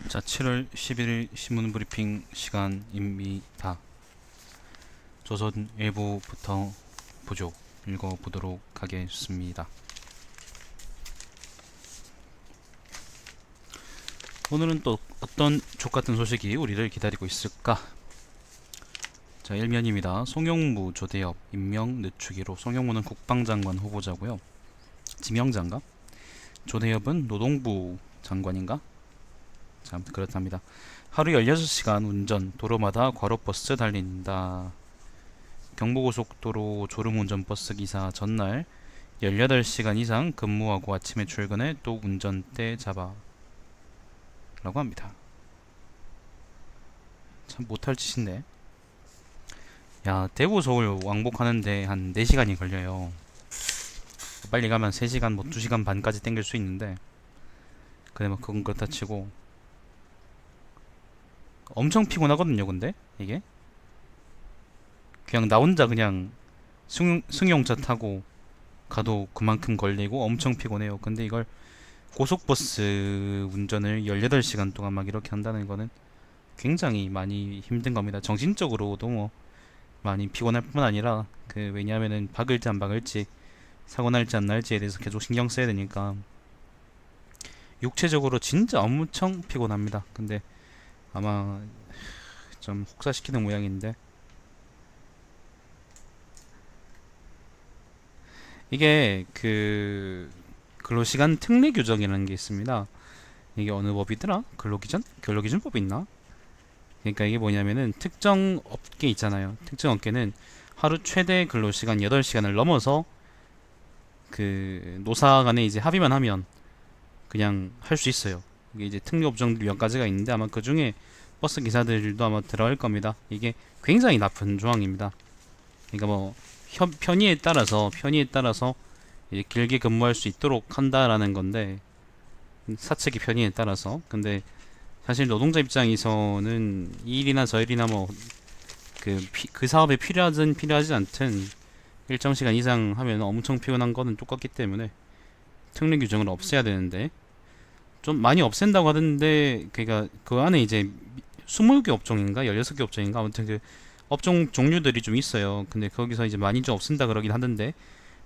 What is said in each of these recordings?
자, 7월 11일 신문 브리핑 시간입니다. 조선 일보부터 부족 읽어보도록 하겠습니다. 오늘은 또 어떤 족같은 소식이 우리를 기다리고 있을까? 자, 일면입니다. 송영무 조대엽 임명 늦추기로. 송영무는 국방장관 후보자고요. 지명장관? 조대엽은 노동부 장관인가? 자, 아무튼 그렇답니다. 하루 16시간 운전, 도로마다 과로버스 달린다. 경부고속도로 졸음운전버스 기사 전날 18시간 이상 근무하고 아침에 출근해 또 운전대 잡아 라고 합니다. 참 못할 짓인데. 야, 대구 서울 왕복하는데 한 4시간이 걸려요. 빨리 가면 3시간 뭐 2시간 반까지 땡길 수 있는데, 근데 뭐 그건 그렇다 치고 엄청 피곤하거든요. 근데 이게 그냥 나 혼자 그냥 승용차 타고 가도 그만큼 걸리고 엄청 피곤해요. 근데 이걸 고속버스 운전을 18시간 동안 막 이렇게 한다는 거는 굉장히 많이 힘든 겁니다. 정신적으로도 뭐 많이 피곤할 뿐 아니라, 왜냐하면은 박을지 안 박을지, 사고 날지 안 날지에 대해서 계속 신경 써야 되니까 육체적으로 진짜 엄청 피곤합니다. 근데 아마 좀 혹사시키는 모양인데, 이게 근로시간 특례 규정이라는 게 있습니다. 이게 어느 법이더라? 근로기준법이 있나? 그러니까 이게 뭐냐면은 특정 업계 있잖아요. 특정 업계는 하루 최대 근로시간 8시간을 넘어서 노사 간에 이제 합의만 하면 그냥 할 수 있어요. 이게 이제 특례 업종들이 몇 가지가 있는데, 아마 그 중에 버스 기사들도 아마 들어갈 겁니다. 이게 굉장히 나쁜 조항입니다. 그러니까 뭐 편의에 따라서 이제 길게 근무할 수 있도록 한다라는 건데, 사측의 편의에 따라서. 근데 사실 노동자 입장에서는 이 일이나 저 일이나 뭐 그 사업에 필요하지 않든 일정 시간 이상 하면 엄청 피곤한 거는 똑같기 때문에 특례 규정을 없애야 되는데, 좀 많이 없앤다고 하던데, 그러니까 그 안에 이제 20개 업종인가 16개 업종인가 아무튼 그 업종 종류들이 좀 있어요. 근데 거기서 이제 많이 좀 없앤다 그러긴 하던데,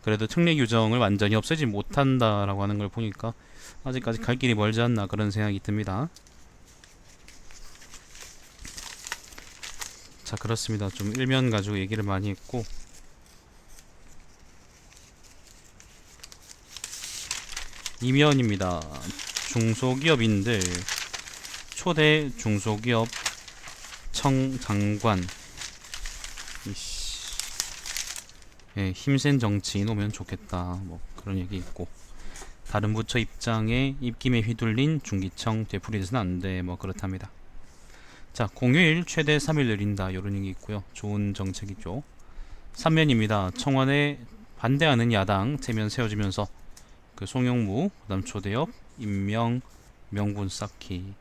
그래도 특례 규정을 완전히 없애지 못한다라고 하는 걸 보니까 아직까지 갈 길이 멀지 않나 그런 생각이 듭니다. 자, 그렇습니다. 좀 일면 가지고 얘기를 많이 했고, 이면입니다. 중소기업인들 초대 중소기업 청 장관, 예, 힘센 정치인 오면 좋겠다, 뭐 그런 얘기 있고, 다른 부처 입장에 입김에 휘둘린 중기청 되풀이돼서는 안돼, 뭐 그렇답니다. 자, 공휴일 최대 3일 늘린다, 요런 얘기 있고요. 좋은 정책이죠. 3면입니다. 청와대 반대하는 야당 체면 세워지면서 송영무, 그다음 조대엽 임명, 명분 쌓기,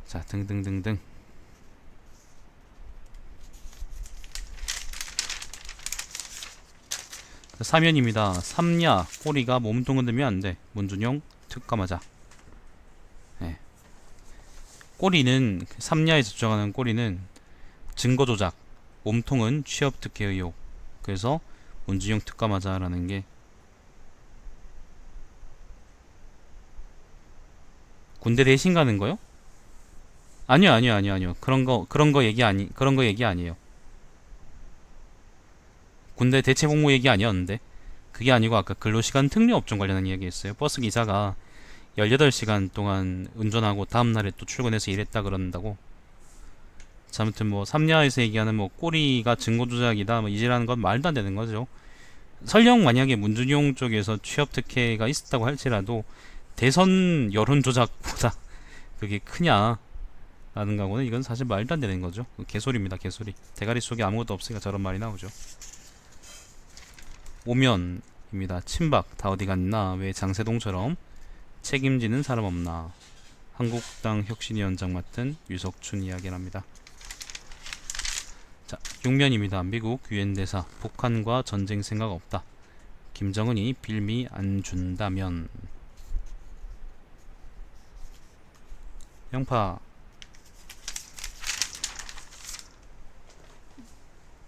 자 등등등등. 사면입니다. 삼야 꼬리가 몸통 흔들면 안돼, 문준용 특감하자. 네. 꼬리는 삼야에 집중하는 꼬리는 증거 조작, 몸통은 취업 특혜 의혹. 그래서 문준용 특감하자라는 게, 군대 대신 가는 거요? 아니요. 그런 거 얘기 아니에요. 군대 대체 복무 얘기 아니었는데. 그게 아니고 아까 근로시간 특례 업종 관련한 이야기했어요. 버스 기사가 18시간 동안 운전하고 다음날에 또 출근해서 일했다 그런다고. 자, 아무튼 뭐 삼야에서 얘기하는 뭐 꼬리가 증거 조작이다 뭐 이지라는 건 말도 안 되는 거죠. 설령 만약에 문준용 쪽에서 취업 특혜가 있었다고 할지라도 대선 여론 조작보다 그게 크냐 라는 거고는, 이건 사실 말도 안 되는 거죠. 개소리입니다, 개소리. 대가리 속에 아무것도 없으니까 저런 말이 나오죠. 오면입니다. 친박 다 어디 갔나, 왜 장세동처럼 책임지는 사람 없나. 한국당 혁신위원장 맡은 유석춘 이야기를 합니다. 자, 6면입니다. 미국 유엔 대사 북한과 전쟁 생각 없다, 김정은이 빌미 안 준다면. 형파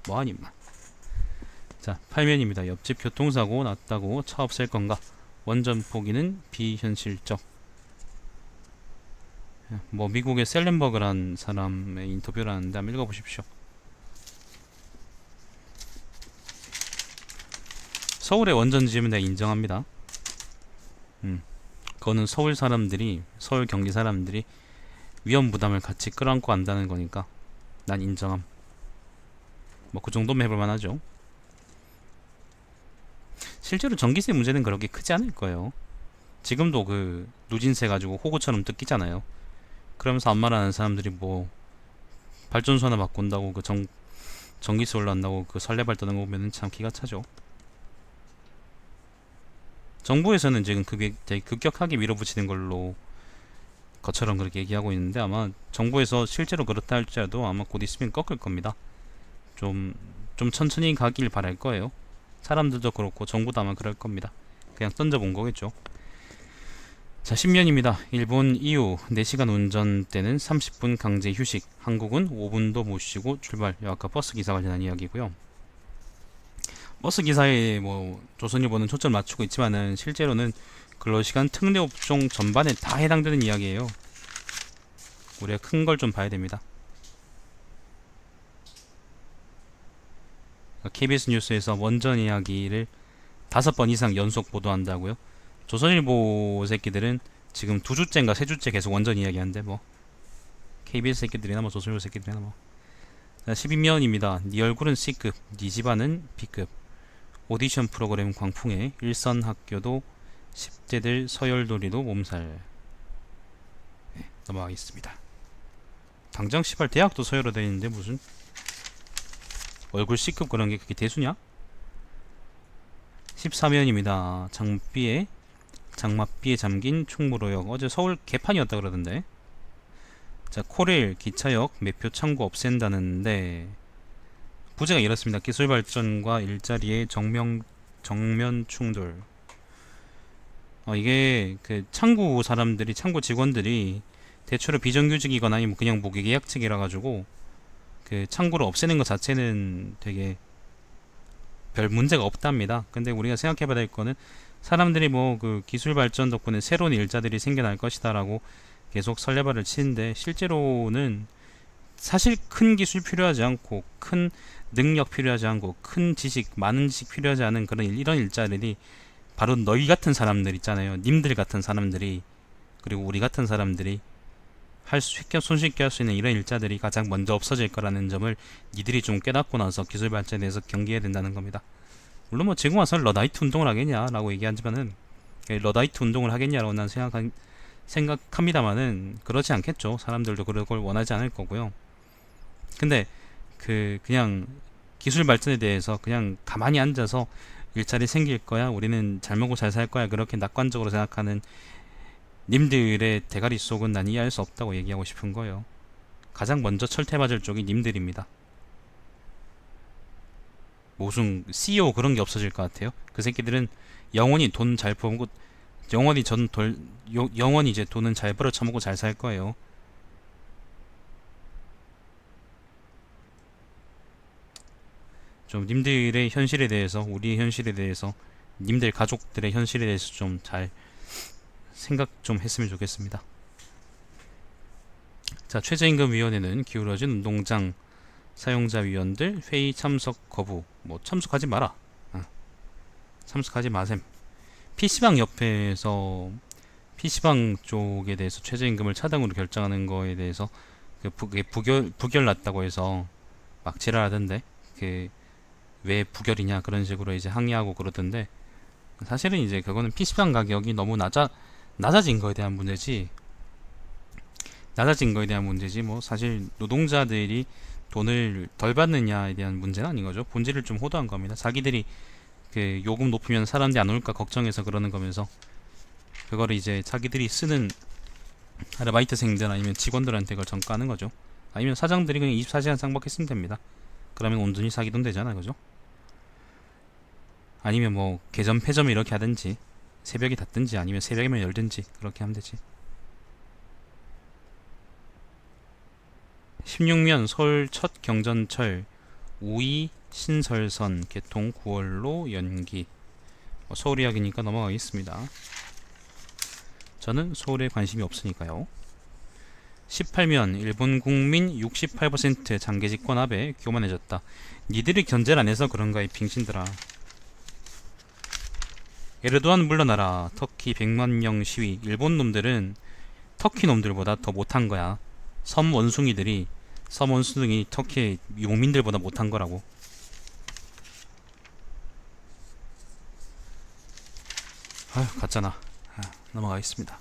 뭐하니 마. 자, 8면입니다. 옆집 교통사고 났다고 차 없앨 건가? 원전 포기는 비현실적. 뭐 미국의 셀렌버그란 사람의 인터뷰라는데 한번 읽어보십시오. 서울에 원전 지으면 내가 인정합니다. 그거는 서울 사람들이, 서울 경기 사람들이 위험 부담을 같이 끌어안고 간다는 거니까 난 인정함. 뭐 그 정도면 해볼 만하죠. 실제로 전기세 문제는 그렇게 크지 않을 거예요. 지금도 그 누진세 가지고 호구처럼 뜯기잖아요. 그러면서 아무 말 안 하는 사람들이 뭐 발전소 하나 바꾼다고 그 전기세 올라간다고 그 설레발 떠는 거 보면은 참 기가 차죠. 정부에서는 지금 그게 되게 급격하게 밀어붙이는 걸로 것처럼 그렇게 얘기하고 있는데, 아마 정부에서 실제로 그렇다 할지라도 아마 곧 있으면 꺾을 겁니다. 좀 천천히 가길 바랄 거예요. 사람들도 그렇고 정부도 아마 그럴 겁니다. 그냥 던져본 거겠죠. 자, 10년입니다. 일본 이후 4시간 운전대는 30분 강제 휴식. 한국은 5분도 못 쉬고 출발. 아까 버스 기사 관련한 이야기고요. 버스 기사에 뭐 조선일보는 초점 맞추고 있지만은 실제로는 근로시간 특례 업종 전반에 다 해당되는 이야기예요. 우리가 큰 걸 좀 봐야 됩니다. KBS 뉴스에서 원전 이야기를 5번 이상 연속 보도한다고요? 조선일보 새끼들은 지금 2주째인가 3주째 계속 원전 이야기하는데 뭐 KBS 새끼들이나 뭐 조선일보 새끼들이나 뭐. 자, 12면입니다. 네 얼굴은 C급, 네 집안은 B급. 오디션 프로그램 광풍에 일선 학교도 10대들 서열돌이도 몸살. 네, 넘어가겠습니다. 당장 시발 대학도 서열로 되어 있는데 무슨 얼굴 C급 그런 게 그게 대수냐? 14면입니다. 장맛비에 잠긴 충무로역. 어제 서울 개판이었다 그러던데. 자, 코레일 기차역 매표 창구 없앤다는데 부제가 이렇습니다. 기술 발전과 일자리의 정면 충돌. 이게 그 창구 사람들이, 창구 직원들이 대체로 비정규직이거나 아니면 그냥 무기계약직이라 가지고 그 창구를 없애는 것 자체는 되게 별 문제가 없답니다. 근데 우리가 생각해봐야 될 거는 사람들이 뭐 그 기술 발전 덕분에 새로운 일자들이 생겨날 것이다라고 계속 설레발을 치는데, 실제로는 사실 큰 기술 필요하지 않고 큰 능력 필요하지 않고 큰 지식, 많은 지식 필요하지 않은 그런 이런 일자리들이 바로 너희 같은 사람들 있잖아요. 님들 같은 사람들이, 그리고 우리 같은 사람들이 손쉽게 할 수 있는 이런 일자들이 가장 먼저 없어질 거라는 점을 니들이 좀 깨닫고 나서 기술 발전에 대해서 경계해야 된다는 겁니다. 물론 뭐 지금 와서 러다이트 운동을 하겠냐라고 얘기하지만은, 러다이트 운동을 하겠냐라고 난 생각합니다만은 그렇지 않겠죠. 사람들도 그런 걸 원하지 않을 거고요. 근데 그냥 기술 발전에 대해서 그냥 가만히 앉아서 일자리 생길 거야, 우리는 잘 먹고 잘 살 거야, 그렇게 낙관적으로 생각하는 님들의 대가리 속은 난 이해할 수 없다고 얘기하고 싶은 거예요. 가장 먼저 철퇴맞을 쪽이 님들입니다. 무슨 CEO 그런 게 없어질 것 같아요? 그 새끼들은 영원히 돈 잘 벌고 영원히 이제 돈은 잘 벌어 처먹고 잘 살 거예요. 좀 님들의 현실에 대해서, 우리의 현실에 대해서, 님들 가족들의 현실에 대해서 좀 잘 생각 좀 했으면 좋겠습니다. 자, 최저임금위원회는 기울어진 운동장 사용자 위원들 회의 참석 거부. 뭐 참석하지 마라. 참석하지 마셈. PC방 옆에서 PC방 쪽에 대해서 최저임금을 차등으로 결정하는 거에 대해서 그게 부결 났다고 해서 막 지랄하던데, 왜 부결이냐 그런 식으로 이제 항의하고 그러던데, 사실은 이제 그거는 PC방 가격이 너무 낮아진 거에 대한 문제지, 뭐 사실 노동자들이 돈을 덜 받느냐에 대한 문제는 아닌 거죠. 본질을 좀 호도한 겁니다. 자기들이 그 요금 높이면 사람들이 안 올까 걱정해서 그러는 거면서, 그거를 이제 자기들이 쓰는 아르바이트생들 아니면 직원들한테 그걸 전가하는 거죠. 아니면 사장들이 그냥 24시간 쌍박했으면 됩니다. 그러면 온전히 사기 돈 되잖아, 그죠? 아니면 뭐 개점 폐점 이렇게 하든지, 새벽에 닫든지, 아니면 새벽에만 열든지 그렇게 하면 되지. 16면 서울 첫 경전철 우이 신설선 개통 9월로 연기. 서울 이야기니까 넘어가겠습니다. 저는 서울에 관심이 없으니까요. 18면 일본 국민 68% 장기 집권 아베 교만해졌다. 니들이 견제를 안 해서 그런가 이 빙신들아. 에르도안 물러나라. 터키 100만 명 시위. 일본 놈들은 터키 놈들보다 더 못한 거야. 섬 원숭이들이 터키의 유목민들보다 못한 거라고. 아휴 갔잖아. 넘어가겠습니다.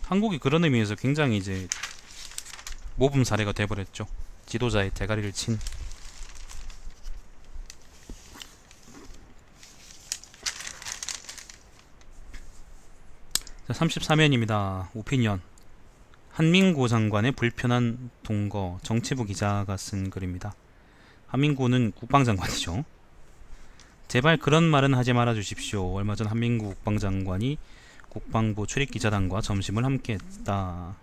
한국이 그런 의미에서 굉장히 이제 모범 사례가 돼버렸죠. 지도자의 대가리를 친. 자, 34면입니다. 오피니언. 한민구 장관의 불편한 동거. 정치부 기자가 쓴 글입니다. 한민구는 국방장관이죠. 제발 그런 말은 하지 말아 주십시오. 얼마 전 한민구 국방장관이 국방부 출입기자단과 점심을 함께 했다.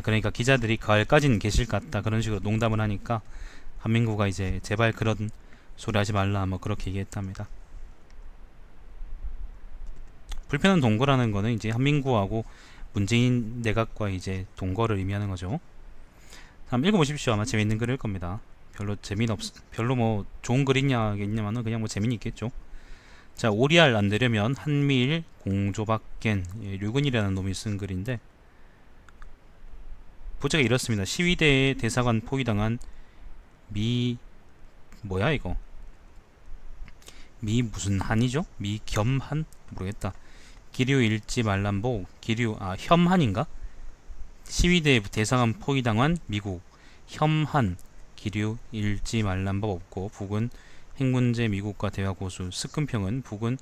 그러니까 기자들이 가을까진 계실 것 같다. 그런 식으로 농담을 하니까 한민구가 이제 제발 그런 소리 하지 말라 뭐 그렇게 얘기했답니다. 불편한 동거라는 거는 이제 한민구하고 문재인 내각과 이제 동거를 의미하는 거죠. 한번 읽어보십시오. 아마 재밌는 글일 겁니다. 별로 뭐 좋은 글이냐겠냐마는 그냥 뭐 재미는 있겠죠. 자, 오리알 안 되려면 한미일 공조밖엔. 류근이라는 놈이 쓴 글인데 부제가 이렇습니다. 시위대의 대사관 포위당한 뭐야 이거? 무슨 한이죠? 겸한? 모르겠다. 기류 일지 말란보 혐한인가? 시위대 대사관 포위당한 미국 혐한 기류 일지 말란 법 없고 북은 핵문제 미국과 대화 고수 스끈평은 북은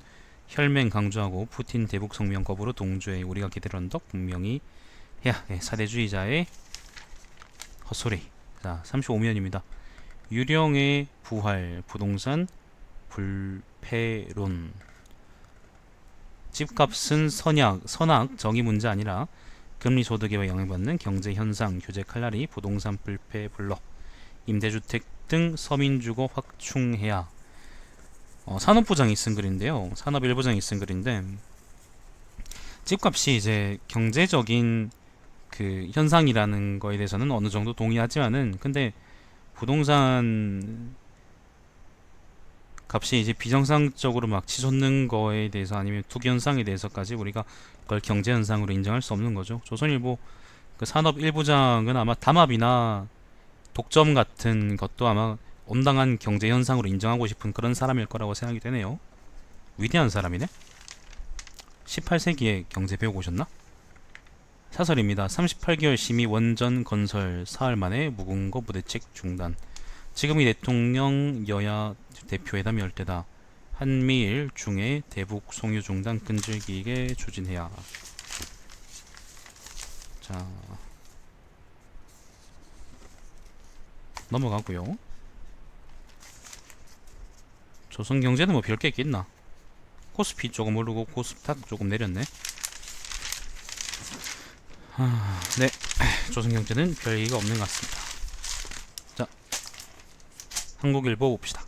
혈맹 강조하고 푸틴 대북 성명 거부로 동조해 우리가 기대한 덕 분명히 해야. 사대주의자의 헛소리. 자 35면입니다. 유령의 부활 부동산 불패론. 집값은 선악 정의 문제 아니라 금리 소득에 영향받는 경제 현상 규제 칼날이 부동산 불패 불러. 임대주택 등 서민주거 확충해야. 산업부장이 쓴 글인데요. 산업일부장이 쓴 글인데 집값이 이제 경제적인 그 현상이라는 거에 대해서는 어느 정도 동의하지만은 근데 부동산 값이 이제 비정상적으로 막 치솟는 거에 대해서 아니면 투기 현상에 대해서까지 우리가 그걸 경제 현상으로 인정할 수 없는 거죠. 조선일보 그 산업일부장은 아마 담합이나 독점 같은 것도 아마 온당한 경제 현상으로 인정하고 싶은 그런 사람일 거라고 생각이 되네요. 위대한 사람이네. 18세기에 경제 배우고 오셨나? 사설입니다. 38개월 심의 원전 건설 사흘 만에 무궁거 부대책 중단. 지금이 대통령 여야 대표회담이 열 때다. 한미일 중에 대북 송유 중단 끈질기게 추진해야. 자 넘어가고요. 조선경제는 뭐 별게 있겠나. 코스피 조금 오르고 코스닥 조금 내렸네. 네 조선경제는 별 얘기가 없는 것 같습니다. 자 한국일보 봅시다.